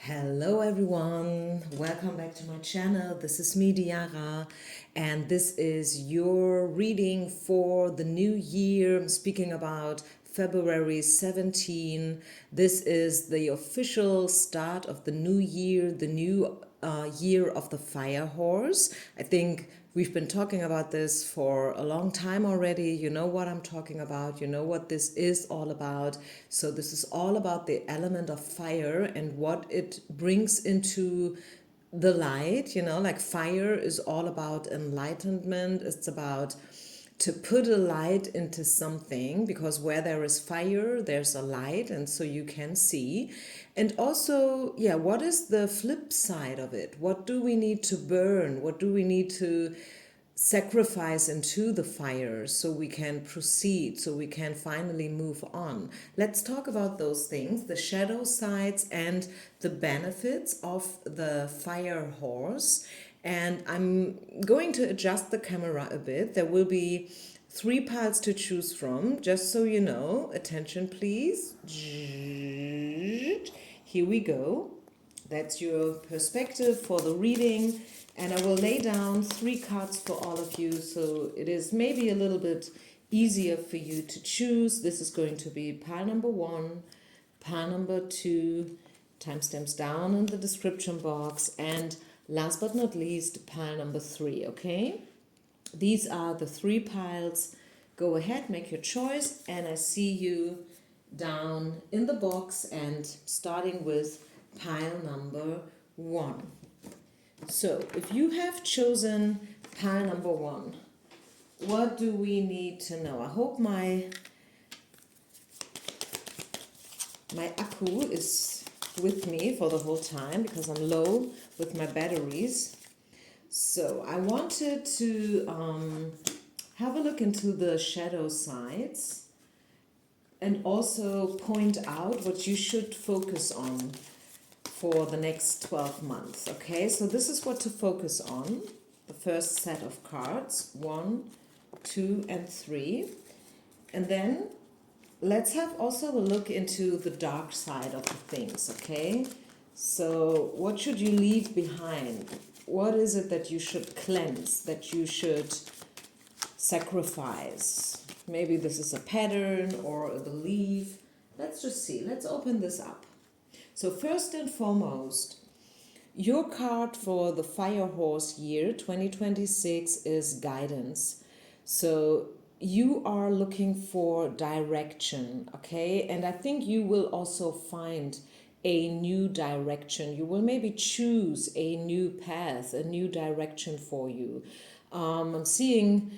Hello everyone, welcome back to my channel. This is me, Diara, and this is your reading for the new year. I'm speaking about February 17. This is the official start of the new year, the new year of the fire horse. I think we've been talking about this for a long time already. You know what I'm talking about. You know what this is all about. So this is all about the element of fire and what it brings into the light. Like fire is all about enlightenment. It's about to put a light into something, because where there is fire there's a light, and so you can see. And also, yeah, what is the flip side of it? What do we need to burn? What do we need to sacrifice into the fire so we can proceed, so we can finally move on? Let's talk about those things, the shadow sides and the benefits of the fire horse. And I'm going to adjust the camera a bit. There will be 3 piles to choose from, just so you know. Attention, please. Here we go. That's your perspective for the reading. And I will lay down 3 cards for all of you, so it is maybe a little bit easier for you to choose. This is going to be pile number 1, pile number 2, timestamps down in the description box, and last but not least, pile number 3, okay? These are the 3 piles. Go ahead, make your choice, and I see you down in the box, and starting with pile number 1. So, if you have chosen pile number 1, what do we need to know? I hope my akku is with me for the whole time, because I'm low with my batteries. So I wanted to have a look into the shadow sides and also point out what you should focus on for the next 12 months. Okay, so this is what to focus on. The first set of cards, 1, 2, and 3. And then let's have also a look into the dark side of the things, okay? So what should you leave behind? What is it that you should cleanse, that you should sacrifice? Maybe this is a pattern or a belief. Let's just see. Let's open this up. So first and foremost, your card for the Fire Horse year 2026 is guidance. So you are looking for direction, okay? And I think you will also find a new direction. You will maybe choose a new path, a new direction for you. I'm seeing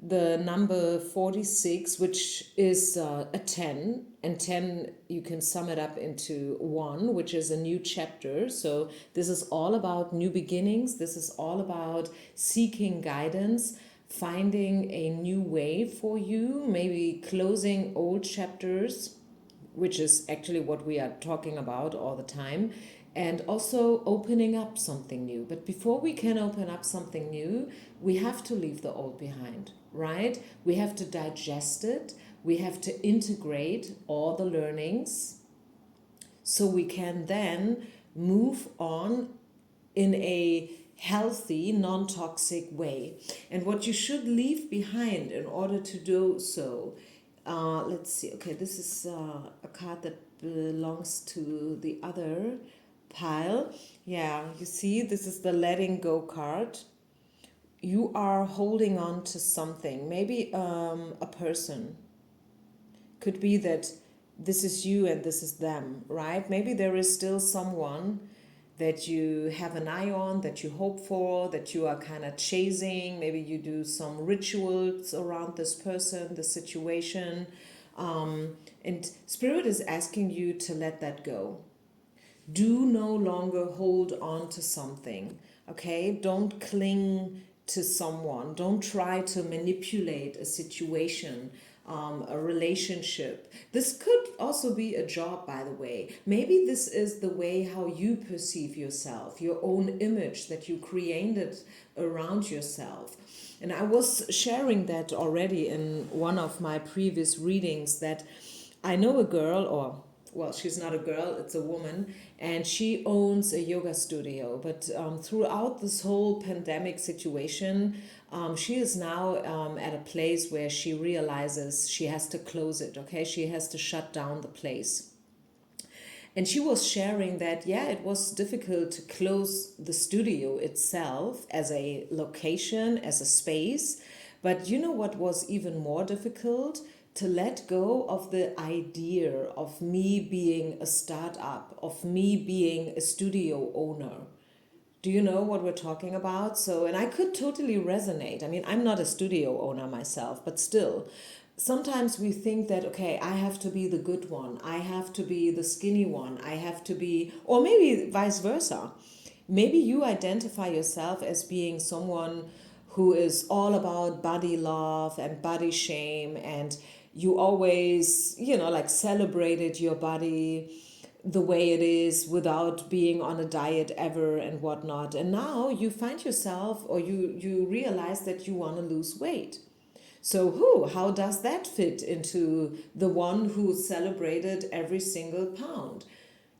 the number 46, which is a 10, and 10 you can sum it up into 1, which is a new chapter. So this is all about new beginnings. This is all about seeking guidance, finding a new way for you, maybe closing old chapters, which is actually what we are talking about all the time, and also opening up something new. But before we can open up something new, we have to leave the old behind, right? We have to digest it. We have to integrate all the learnings so we can then move on in a healthy, non-toxic way. And what you should leave behind in order to do so, let's see. Okay, this is a card that belongs to the other pile. Yeah, you see, this is the letting go card. You are holding on to something, maybe a person. Could be that this is you and this is them, right? Maybe there is still someone that you have an eye on, that you hope for, that you are kind of chasing. Maybe you do some rituals around this person, the situation. And Spirit is asking you to let that go. Do no longer hold on to something, okay? Don't cling to someone. Don't try to manipulate a situation, a relationship. This could also be a job, by the way. Maybe this is the way how you perceive yourself, your own image that you created around yourself. And I was sharing that already in one of my previous readings, that I know a girl, or well, she's not a girl, it's a woman, and she owns a yoga studio. But throughout this whole pandemic situation, she is now at a place where she realizes she has to close it, okay? She has to shut down the place. And she was sharing that, yeah, it was difficult to close the studio itself as a location, as a space. But you know what was even more difficult? To let go of the idea of me being a startup, of me being a studio owner. Do you know what we're talking about? So, and I could totally resonate. I mean, I'm not a studio owner myself, but still, sometimes we think that, okay, I have to be the good one, I have to be the skinny one, I have to be, or maybe vice versa. Maybe you identify yourself as being someone who is all about body love and body shame, and you always, like celebrated your body the way it is without being on a diet ever and whatnot. And now you find yourself, or you realize that you want to lose weight. So how does that fit into the one who celebrated every single pound?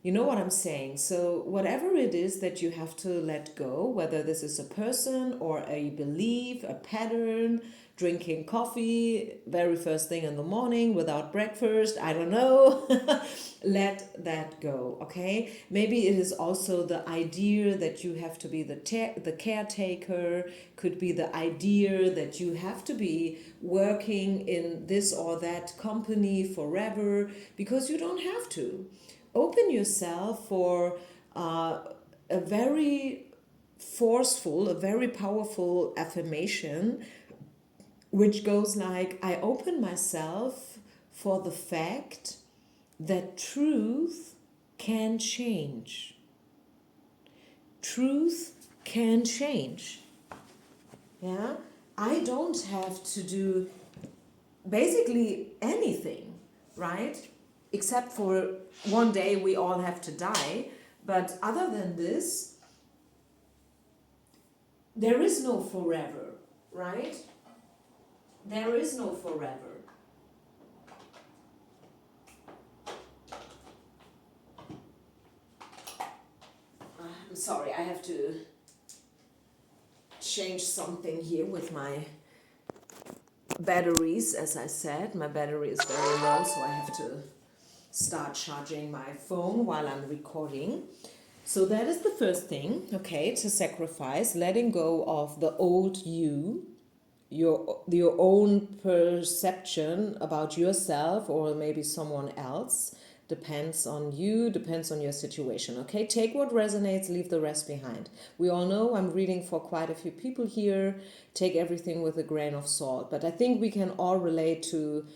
You know what I'm saying? So whatever it is that you have to let go, whether this is a person or a belief, a pattern, drinking coffee very first thing in the morning without breakfast, I don't know. Let that go, okay? Maybe it is also the idea that you have to be the caretaker, could be the idea that you have to be working in this or that company forever, because you don't have to. Open yourself for a very forceful, a very powerful affirmation, which goes like, I open myself for the fact that truth can change. Truth can change. Yeah? I don't have to do basically anything, right? Except for one day we all have to die. But other than this, there is no forever, right? There is no forever. I'm sorry, I have to change something here with my batteries. As I said, my battery is very low, so I have to start charging my phone while I'm recording. So that is the first thing, okay, to sacrifice, letting go of the old you, your own perception about yourself or maybe someone else. Depends on you, depends on your situation, okay? Take what resonates, leave the rest behind. We all know I'm reading for quite a few people here. Take everything with a grain of salt. But I think we can all relate to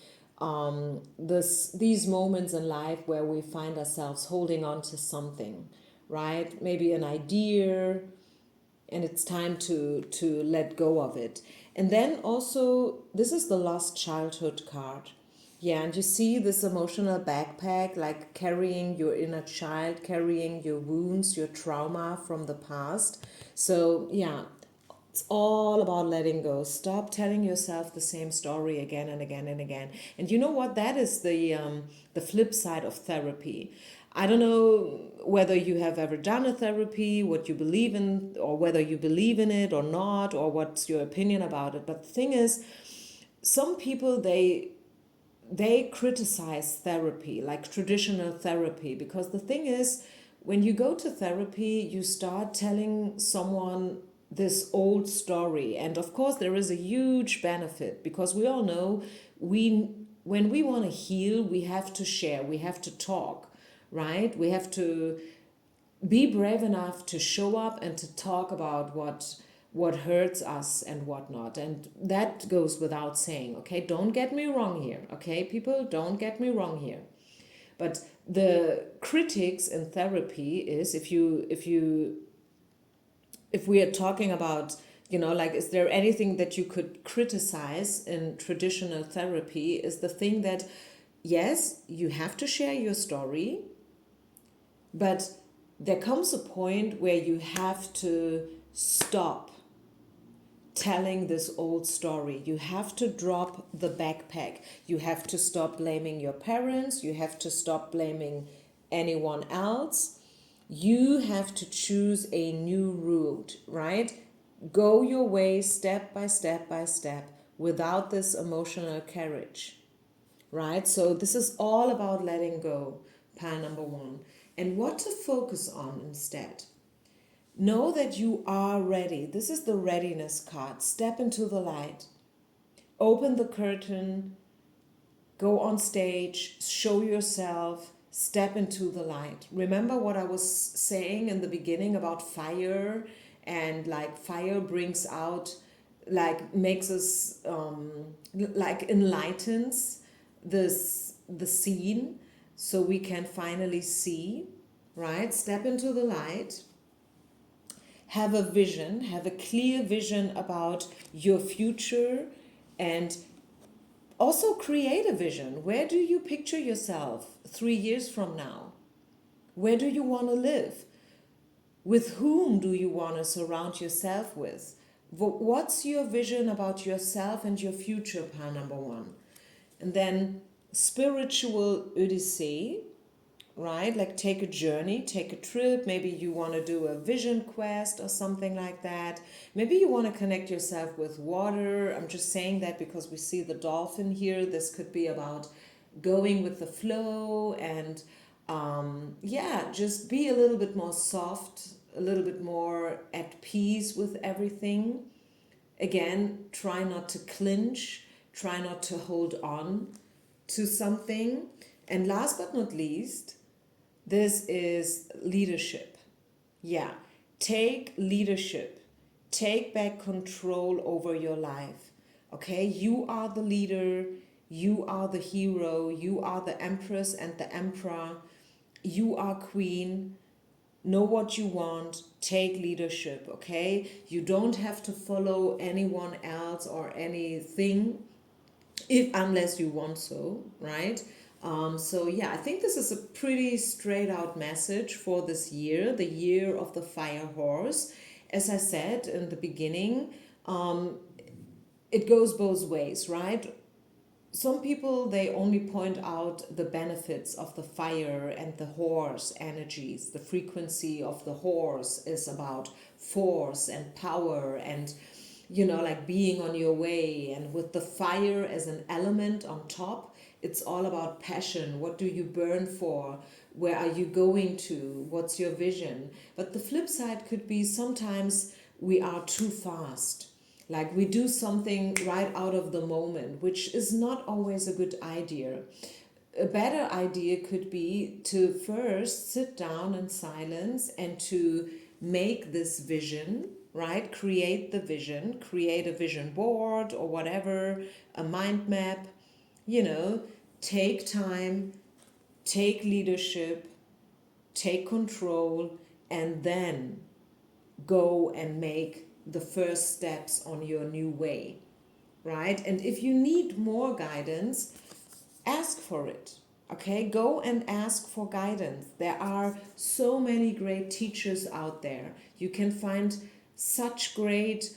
these moments in life where we find ourselves holding on to something, right? Maybe an idea, and it's time to let go of it. And then also, this is the lost childhood card. Yeah, and you see this emotional backpack, like carrying your inner child, carrying your wounds, your trauma from the past. So yeah, it's all about letting go. Stop telling yourself the same story again and again and again. And you know what? That is the flip side of therapy. I don't know whether you have ever done a therapy, what you believe in, or whether you believe in it or not, or what's your opinion about it. But the thing is, some people they criticize therapy, like traditional therapy, because the thing is, when you go to therapy, you start telling someone this old story. And of course, there is a huge benefit, because we all know when we want to heal, we have to share, we have to talk, right? We have to be brave enough to show up and to talk about what hurts us and whatnot. And that goes without saying, okay? Don't get me wrong here, okay? People, don't get me wrong here. But the critics in therapy is, if we are talking about, like, is there anything that you could criticize in traditional therapy, is the thing that, yes, you have to share your story, but there comes a point where you have to stop telling this old story. You have to drop the backpack. You have to stop blaming your parents. You have to stop blaming anyone else. You have to choose a new route, right? Go your way step by step by step without this emotional carriage, right? So this is all about letting go, pile number one. And what to focus on instead. Know that you are ready. This is the readiness card. Step into the light. Open the curtain. Go on stage. Show yourself. Step into the light. Remember what I was saying in the beginning about fire, and like fire brings out, like makes us, like enlightens the scene so we can finally see, right? Step into the light. Have a vision, have a clear vision about your future, and also create a vision. Where do you picture yourself 3 years from now? Where do you want to live? With whom do you want to surround yourself with? What's your vision about yourself and your future, pile number one? And then spiritual odyssey, right? Like take a journey, take a trip. Maybe you want to do a vision quest or something like that. Maybe you want to connect yourself with water. I'm just saying that because we see the dolphin here. This could be about going with the flow and yeah, just be a little bit more soft, a little bit more at peace with everything. Again, try not to clinch, try not to hold on to something. And last but not least, this is leadership. Yeah, take leadership. Take back control over your life. Okay, you are the leader. You are the hero. You are the empress and the emperor. You are queen. Know what you want. Take leadership. Okay, you don't have to follow anyone else or anything, unless you want so, right? So yeah, I think this is a pretty straight out message for this year, the year of the fire horse. As I said in the beginning, it goes both ways, right? Some people, they only point out the benefits of the fire and the horse energies. The frequency of the horse is about force and power and, you know, like being on your way. And with the fire as an element on top, it's all about passion. What do you burn for? Where are you going to? What's your vision? But the flip side could be sometimes we are too fast. Like we do something right out of the moment, which is not always a good idea. A better idea could be to first sit down in silence and to make this vision, right? Create the vision, create a vision board or whatever, a mind map, you know, take time, take leadership, take control, and then go and make the first steps on your new way, right? And if you need more guidance, ask for it. Okay, go and ask for guidance. There are so many great teachers out there. You can find such great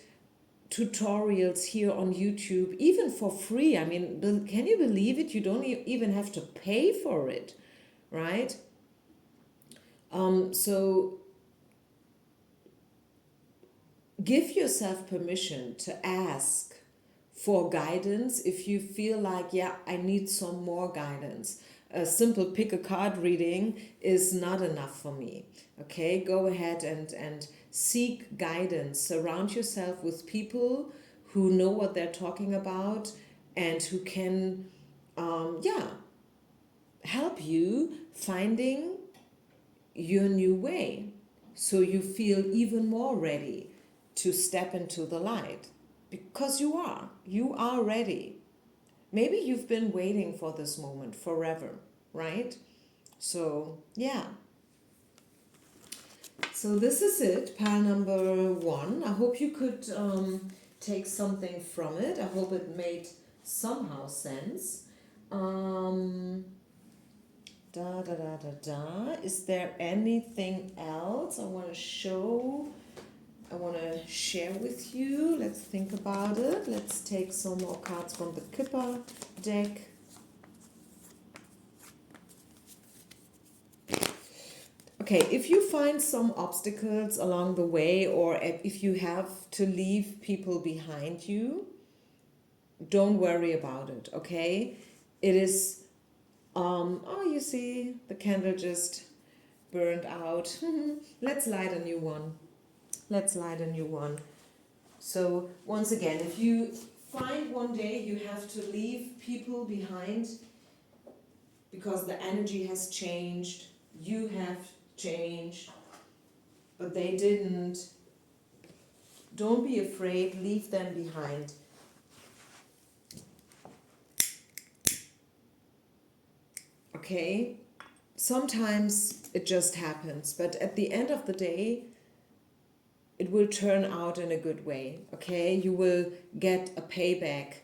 tutorials here on YouTube, even for free. I mean, can you believe it? You don't even have to pay for it, right? So give yourself permission to ask for guidance if you feel like, yeah, I need some more guidance. A simple pick a card reading is not enough for me. Okay, go ahead and seek guidance. Surround yourself with people who know what they're talking about and who can, help you finding your new way so you feel even more ready to step into the light, because you are ready. Maybe you've been waiting for this moment forever, right? So yeah, so this is it, pile number one. I hope you could take something from it. I hope it made somehow sense. Is there anything else I want to show I want to share with you. Let's think about it. Let's take some more cards from the Kipper deck. Okay, if you find some obstacles along the way, or if you have to leave people behind you, don't worry about it, okay? It is, oh, you see, the candle just burned out. Let's light a new one. Let's light a new one. So, once again, if you find one day you have to leave people behind because the energy has changed, you have changed, but they didn't, don't be afraid, leave them behind. Okay? Sometimes it just happens, but at the end of the day, it will turn out in a good way, okay? You will get a payback.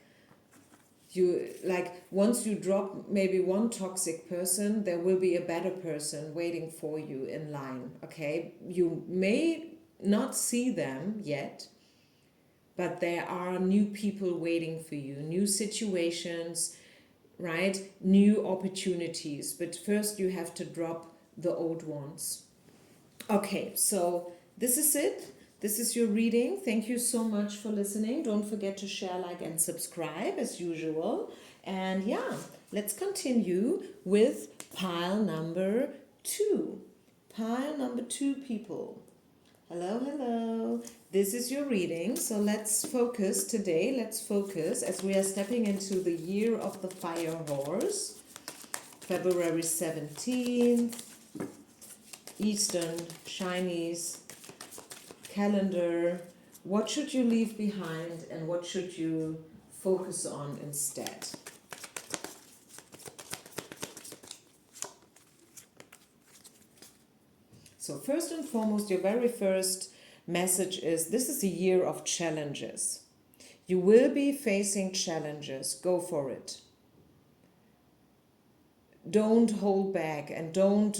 You, like, once you drop maybe one toxic person, there will be a better person waiting for you in line, okay? You may not see them yet, but there are new people waiting for you, new situations, right? New opportunities. But first you have to drop the old ones. Okay, so this is it. This is your reading. Thank you so much for listening. Don't forget to share, like, and subscribe as usual. And yeah, let's continue with pile number 2. Pile number 2, people. Hello, hello. This is your reading. So let's focus today. Let's focus as we are stepping into the year of the fire horse. February 17th, Eastern Chinese calendar. What should you leave behind and what should you focus on instead? So first and foremost, your very first message is this is a year of challenges. You will be facing challenges. Go for it. Don't hold back and don't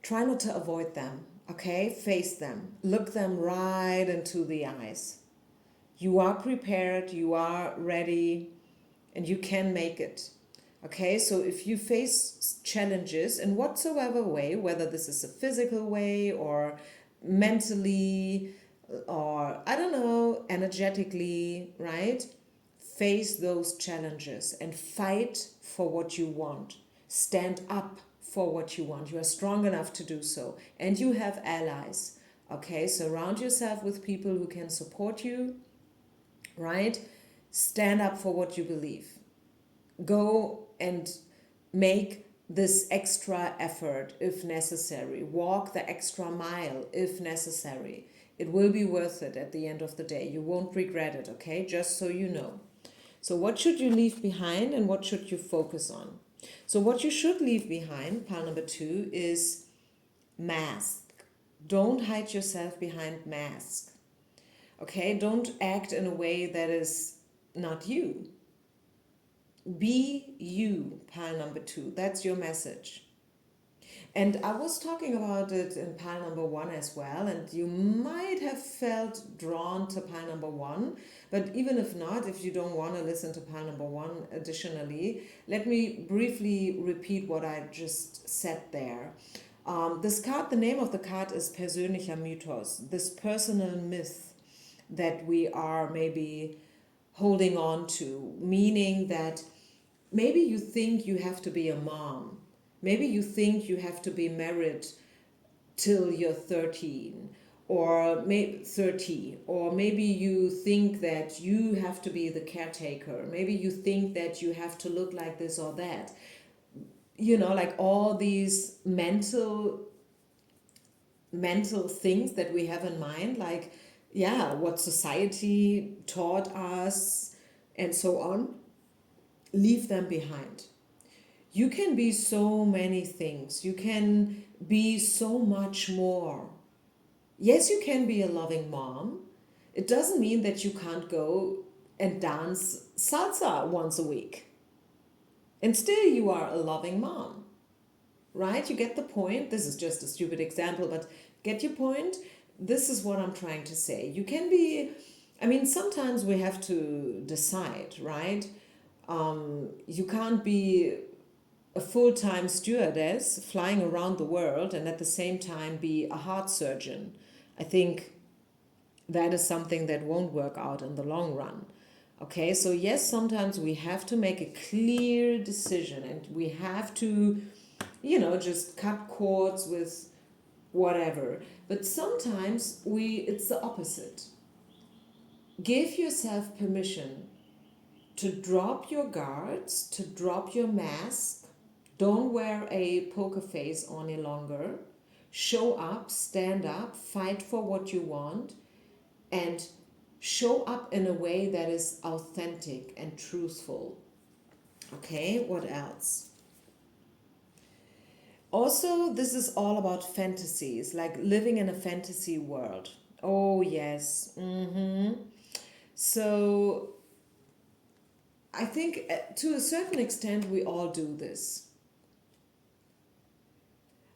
try not to avoid them. Okay, face them. Look them right into the eyes. You are prepared, you are ready, and you can make it. Okay, so if you face challenges in whatsoever way, whether this is a physical way or mentally or, I don't know, energetically, right? Face those challenges and fight for what you want. Stand up for what you want. You are strong enough to do so. And you have allies. Okay, surround yourself with people who can support you, right? Stand up for what you believe. Go and make this extra effort if necessary. Walk the extra mile if necessary. It will be worth it at the end of the day. You won't regret it, okay? Just so you know. So what should you leave behind and what should you focus on? So what you should leave behind, pile number 2, is mask. Don't hide yourself behind mask. Okay, don't act in a way that is not you. Be you, pile number 2. That's your message. And I was talking about it in pile number 1 as well, and you might have felt drawn to pile number 1, but even if not, if you don't want to listen to pile number 1 additionally, let me briefly repeat what I just said there. This card, the name of the card is Persönlicher Mythos, this personal myth that we are maybe holding on to, meaning that maybe you think you have to be a mom. Maybe you think you have to be married till you're 13 or maybe 30, or maybe you think that you have to be the caretaker. Maybe you think that you have to look like this or that. You know, like all these mental things that we have in mind, like, yeah, what society taught us and so on. Leave them behind. You can be so many things. You can be so much more. Yes, you can be a loving mom. It doesn't mean that you can't go and dance salsa once a week. And still you are a loving mom. right? You get the point. This is just a stupid example, but get your point. This is what I'm trying to say. You can be, I mean, sometimes we have to decide, right? You can't be a full-time stewardess flying around the world and at the same time be a heart surgeon. I think that is something that won't work out in the long run. Okay, so yes, sometimes we have to make a clear decision and we have to, just cut cords with whatever. But sometimes it's the opposite. Give yourself permission to drop your guards, to drop your mask. Don't wear a poker face any longer. Show up, stand up, fight for what you want, and show up in a way that is authentic and truthful. Okay, what else? Also, this is all about fantasies, like living in a fantasy world. Oh, yes. So, I think to a certain extent we all do this.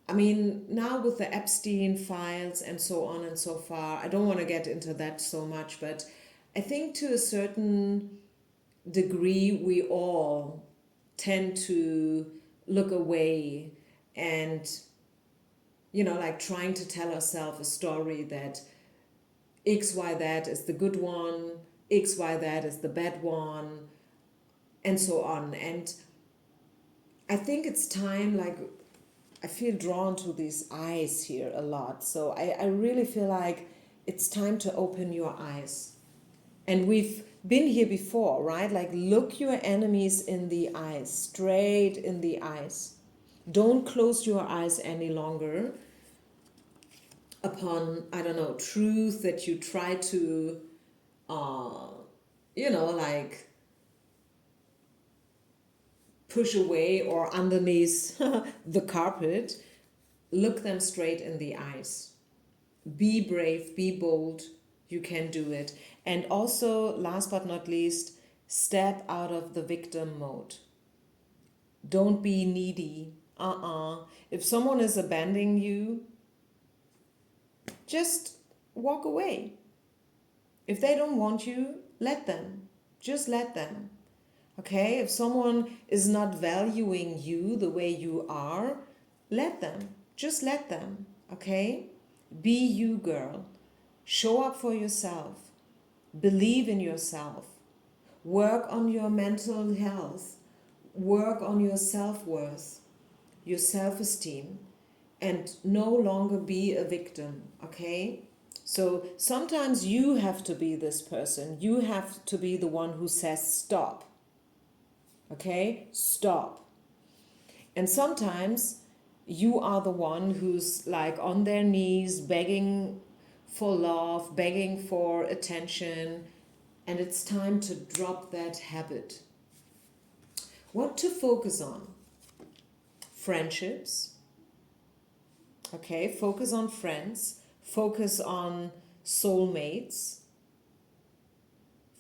I mean, now with the Epstein files and so on and so far, I don't want to get into that so much, but I think to a certain degree we all tend to look away and, like trying to tell ourselves a story that XY that is the good one, XY that is the bad one, and so on. And I think it's time, like, I feel drawn to these eyes here a lot. So I really feel like it's time to open your eyes. And we've been here before, right? Like, look your enemies in the eyes, straight in the eyes. Don't close your eyes any longer upon, I don't know, truth that you try to, like push away or underneath the carpet. Look them straight in the eyes. Be brave, be bold. You can do it. And also, last but not least, step out of the victim mode. Don't be needy. If someone is abandoning you, just walk away. If they don't want you, let them. Just let them. Okay? If someone is not valuing you the way you are, let them. Just let them. Okay? Be you, girl. Show up for yourself. Believe in yourself. Work on your mental health. Work on your self-worth, your self-esteem, and no longer be a victim, okay? So sometimes you have to be this person. You have to be the one who says stop, okay? Stop. And sometimes you are the one who's like on their knees begging for love, begging for attention, and it's time to drop that habit. What to focus on? Friendships. Okay, focus on friends. Focus on soulmates.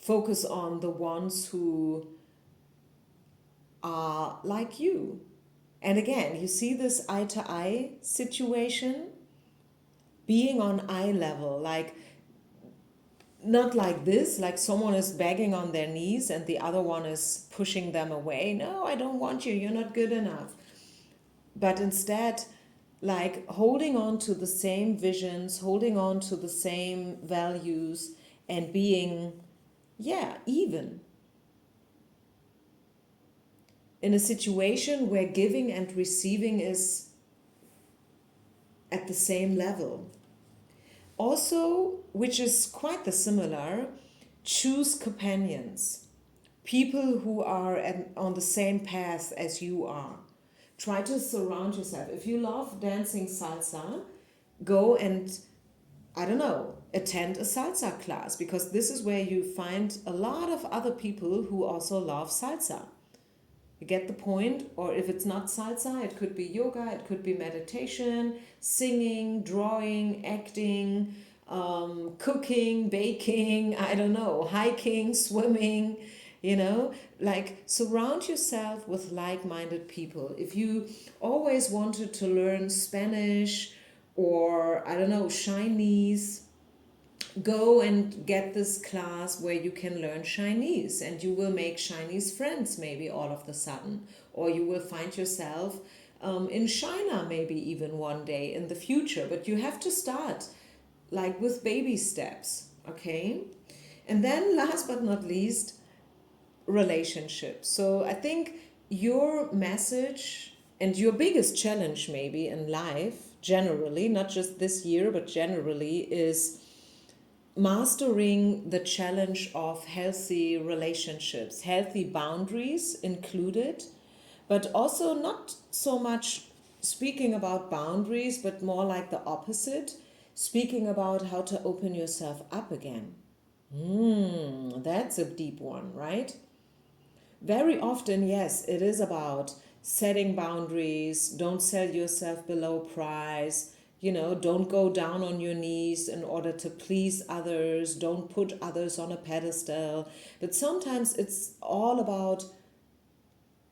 Focus on the ones who are like you. And again, you see this eye-to-eye situation? Being on eye level, like not like this, like someone is begging on their knees and the other one is pushing them away. No, I don't want you. You're not good enough. But instead, like holding on to the same visions, holding on to the same values and being, even. In a situation where giving and receiving is at the same level. Also, which is quite the similar, choose companions, people who are on the same path as you are. Try to surround yourself. If you love dancing salsa, go and, I don't know, attend a salsa class, because this is where you find a lot of other people who also love salsa. You get the point? Or if it's not salsa, it could be yoga, it could be meditation, singing, drawing, acting, cooking, baking, I don't know, hiking, swimming, You know, like surround yourself with like-minded people. If you always wanted to learn Spanish or, I don't know, Chinese, go and get this class where you can learn Chinese and you will make Chinese friends maybe all of the sudden. Or you will find yourself in China maybe even one day in the future. But you have to start like with baby steps, okay? And then last but not least, relationships. So I think your message and your biggest challenge maybe in life generally, not just this year but generally, is mastering the challenge of healthy relationships, healthy boundaries included, but also not so much speaking about boundaries, but more like the opposite, speaking about how to open yourself up again. That's a deep one, right? Very often, yes, it is about setting boundaries, don't sell yourself below price, don't go down on your knees in order to please others, don't put others on a pedestal. But sometimes it's all about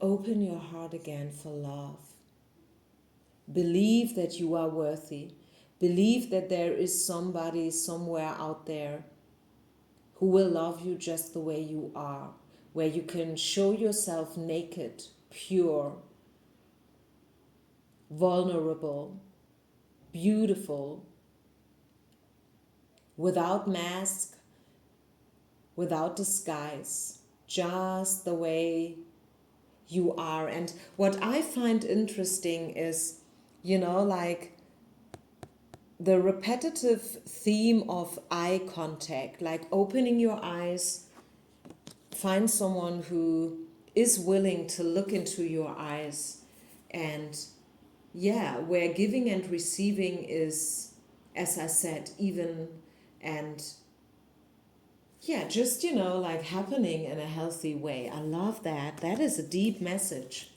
open your heart again for love. Believe that you are worthy. Believe that there is somebody somewhere out there who will love you just the way you are, where you can show yourself naked, pure, vulnerable, beautiful, without mask, without disguise, just the way you are. And what I find interesting is, like the repetitive theme of eye contact, like opening your eyes, find someone who is willing to look into your eyes, and yeah, where giving and receiving is, as I said, even, and yeah, just like happening in a healthy way. I love that. That is a deep message.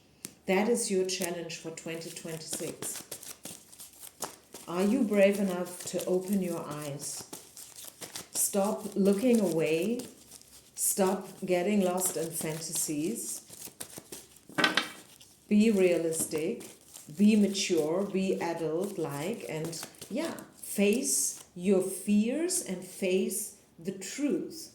That is your challenge for 2026. Are you brave enough to open your eyes? Stop looking away. Stop getting lost in fantasies. Be realistic. Be mature. Be adult-like. And yeah, face your fears and face the truth.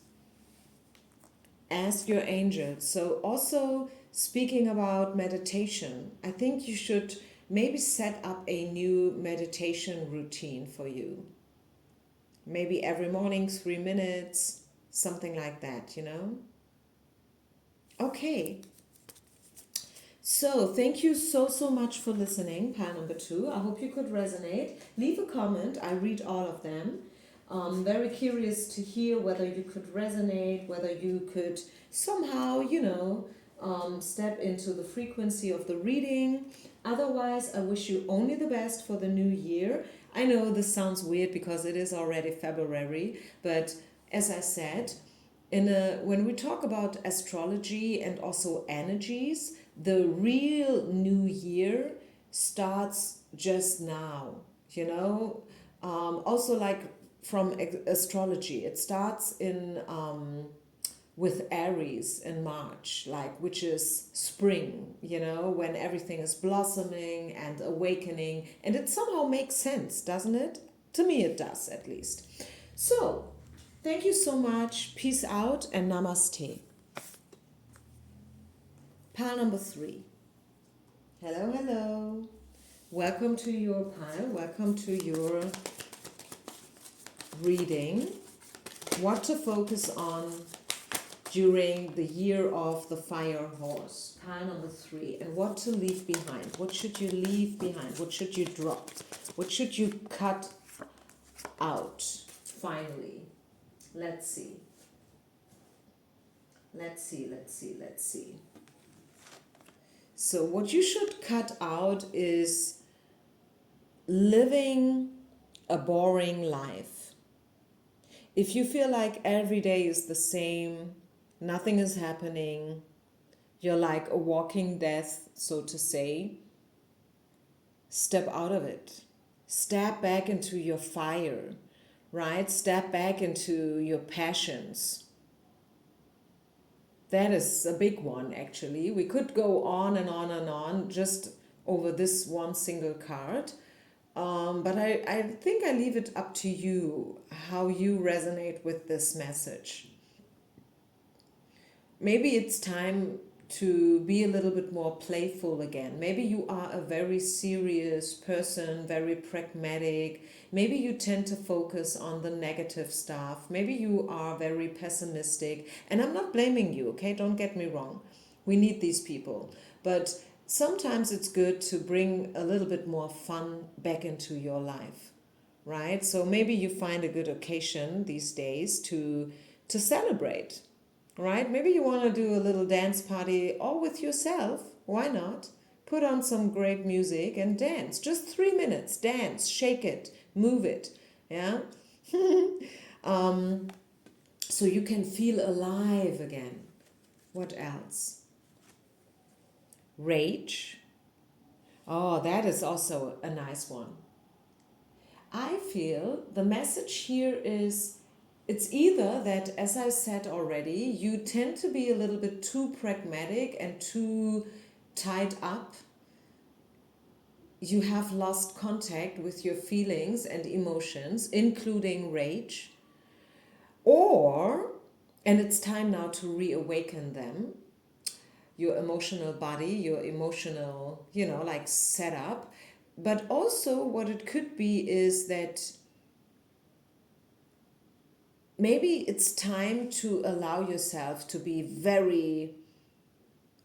Ask your angels. So also speaking about meditation, I think you should maybe set up a new meditation routine for you. Maybe every morning, 3 minutes, something like that, Okay. So thank you so much for listening, pile number 2. I hope you could resonate. Leave a comment. I read all of them. Very curious to hear whether you could resonate, whether you could somehow, step into the frequency of the reading. Otherwise, I wish you only the best for the new year. I know this sounds weird because it is already February, but as I said, when we talk about astrology and also energies, the real new year starts just now, also like from astrology, it starts in with Aries in March, like, which is spring, when everything is blossoming and awakening, and it somehow makes sense, doesn't it? To me it does, at least. So thank you so much. Peace out and namaste. Pile number 3. Hello, hello. Welcome to your pile. Welcome to your reading. What to focus on during the year of the fire horse. Pile number 3. And what to leave behind. What should you leave behind? What should you drop? What should you cut out finally? Let's see. So what you should cut out is living a boring life. If you feel like every day is the same, nothing is happening, you're like a walking death, so to say, step out of it. Step back into your fire, right? Step back into your passions. That is a big one, actually. We could go on and on and on just over this one single card. But I think I leave it up to you how you resonate with this message. Maybe it's time to be a little bit more playful again. Maybe you are a very serious person, very pragmatic. Maybe you tend to focus on the negative stuff. Maybe you are very pessimistic. And I'm not blaming you, okay? Don't get me wrong. We need these people. But sometimes it's good to bring a little bit more fun back into your life, right? So maybe you find a good occasion these days to celebrate, right? Maybe you want to do a little dance party all with yourself. Why not? Put on some great music and dance. Just 3 minutes. Dance, shake it, move it. Yeah? So you can feel alive again. What else? Rage. Oh, that is also a nice one. I feel the message here is it's either that, as I said already, you tend to be a little bit too pragmatic and too tied up. You have lost contact with your feelings and emotions, including rage. Or, and it's time now to reawaken them, your emotional body, your emotional, like setup. But also, what it could be is that maybe it's time to allow yourself to be very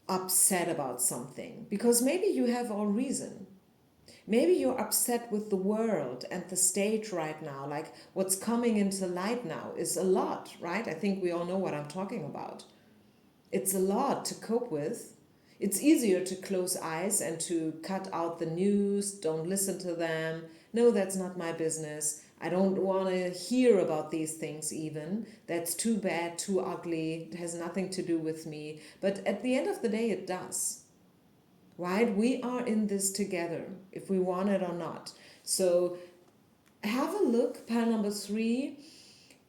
upset about something, because maybe you have all reason. Maybe you're upset with the world and the stage right now. Like what's coming into light now is a lot, right? I think we all know what I'm talking about. It's a lot to cope with. It's easier to close eyes and to cut out the news, don't listen to them. No, that's not my business. I don't want to hear about these things even. That's too bad, too ugly. It has nothing to do with me. But at the end of the day, it does. Right? We are in this together, if we want it or not. So have a look, pile number 3,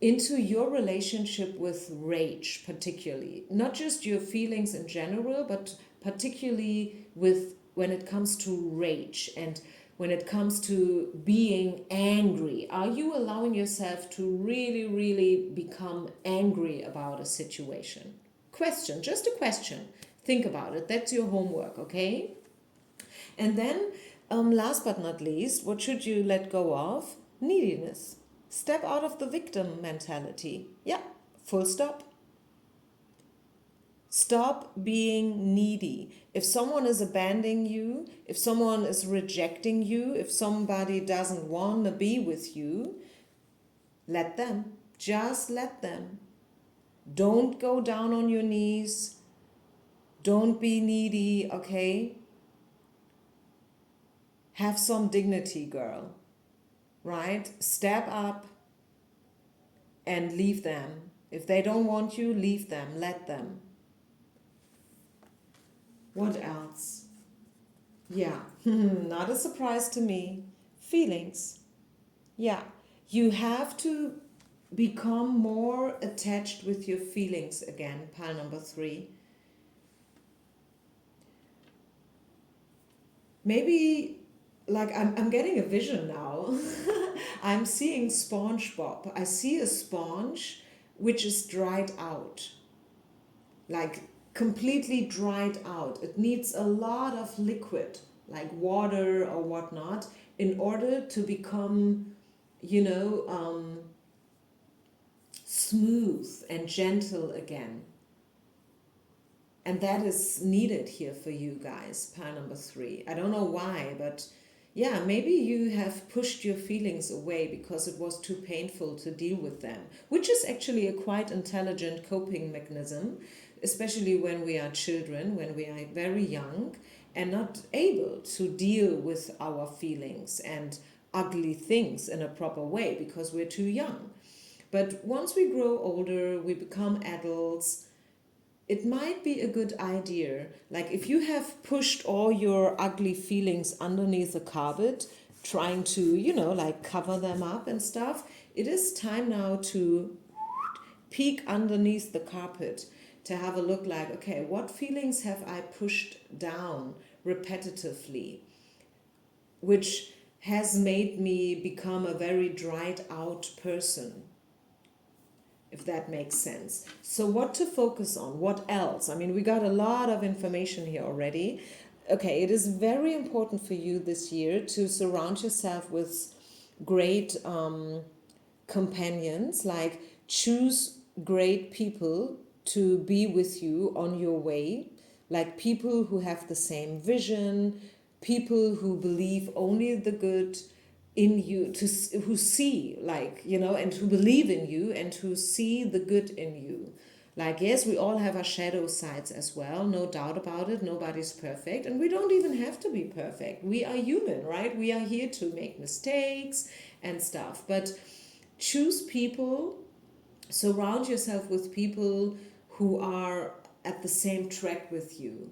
into your relationship with rage, particularly. Not just your feelings in general, but particularly with when it comes to rage and when it comes to being angry. Are you allowing yourself to really, really become angry about a situation? Question, just a question. Think about it. That's your homework, okay? And then, last but not least, what should you let go of? Neediness. Step out of the victim mentality. Yeah, full stop. Stop being needy. If someone is abandoning you, if someone is rejecting you, if somebody doesn't want to be with you, let them. Just let them. Don't go down on your knees. Don't be needy, okay? Have some dignity, girl. Right? Step up and leave them. If they don't want you, leave them. Let them. What else? Yeah, not a surprise to me. Feelings. Yeah, you have to become more attached with your feelings again, pile number 3. Maybe, like, I'm getting a vision now. I'm seeing SpongeBob. I see a sponge which is dried out. Like, completely dried out. It needs a lot of liquid, like water or whatnot, in order to become, smooth and gentle again. And that is needed here for you guys, pile number 3. I don't know why, but yeah, maybe you have pushed your feelings away because it was too painful to deal with them, which is actually a quite intelligent coping mechanism, especially when we are children, when we are very young and not able to deal with our feelings and ugly things in a proper way because we're too young. But once we grow older, we become adults, it might be a good idea, like if you have pushed all your ugly feelings underneath the carpet, trying to, like cover them up and stuff, it is time now to peek underneath the carpet, to have a look like, okay, what feelings have I pushed down repetitively, which has made me become a very dried out person, if that makes sense. So what to focus on? What else? I mean, we got a lot of information here already. Okay, it is very important for you this year to surround yourself with great companions, like choose great people to be with you on your way, like people who have the same vision, people who believe only the good in you, who see, like, you know, and who believe in you and who see the good in you. Like, yes, we all have our shadow sides as well, no doubt about it. Nobody's perfect, and we don't even have to be perfect. We are human, right? We are here to make mistakes and stuff. But choose people, surround yourself with people who are at the same track with you,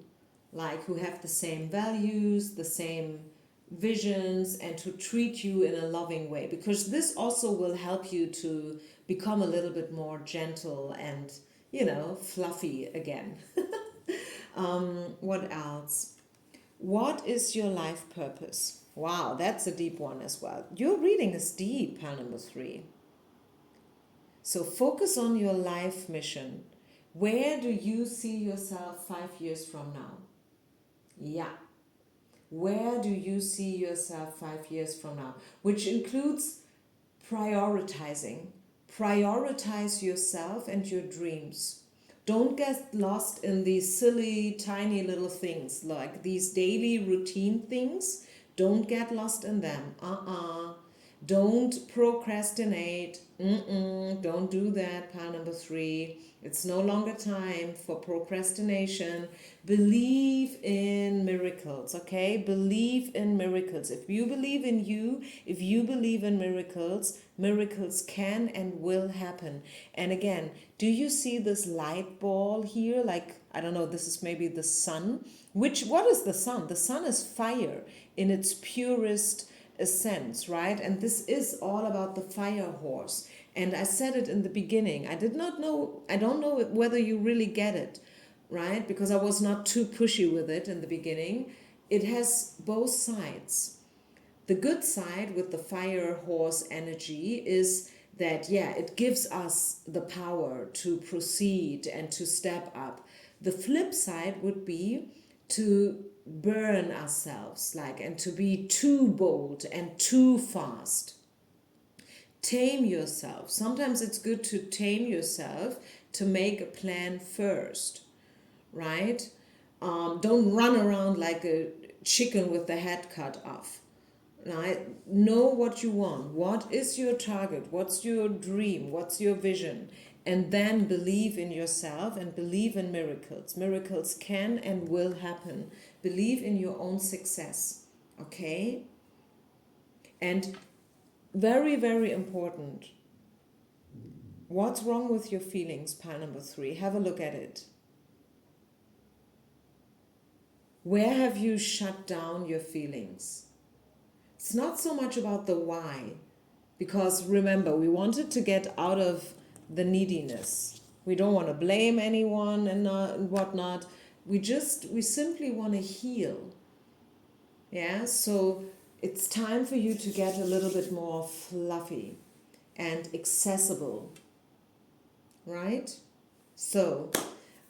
like who have the same values, the same visions, and to treat you in a loving way, because this also will help you to become a little bit more gentle and, you know, fluffy again. What else? What is your life purpose? Wow, that's a deep one as well. Your reading is deep, pile number 3. So focus on your life mission. Where do you see yourself 5 years from now? Yeah. Where do you see yourself 5 years from now? Which includes prioritizing. Prioritize yourself and your dreams. Don't get lost in these silly, tiny little things, like these daily routine things. Don't get lost in them. Don't procrastinate. Don't do that. Pile number 3. It's no longer time for procrastination. Believe in miracles, okay? Believe in miracles. If you believe in you, if you believe in miracles, miracles can and will happen. And again, do you see this light ball here? Like, I don't know, this is maybe the sun. What is the sun? The sun is fire in its purest essence, right? And this is all about the fire horse. And I said it in the beginning. I don't know whether you really get it, right? Because I was not too pushy with it in the beginning. It has both sides. The good side with the fire horse energy is that, yeah, it gives us the power to proceed and to step up. The flip side would be to burn ourselves, like, and to be too bold and too fast. Tame yourself. Sometimes it's good to tame yourself, to make a plan first, right? Don't run around like a chicken with the head cut off. Right? Know what you want. What is your target? What's your dream? What's your vision? And then believe in yourself and believe in miracles. Miracles can and will happen. Believe in your own success. Okay? And very, very important. What's wrong with your feelings? Pile number 3. Have a look at it. Where have you shut down your feelings? It's not so much about the why, because remember, we wanted to get out of the neediness. We don't want to blame anyone and whatnot. We simply want to heal. Yeah, so it's time for you to get a little bit more fluffy and accessible, right? So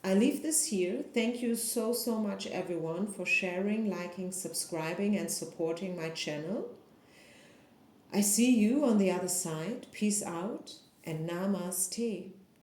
I leave this here. Thank you so much, everyone, for sharing, liking, subscribing, and supporting my channel. I see you on the other side. Peace out and namaste.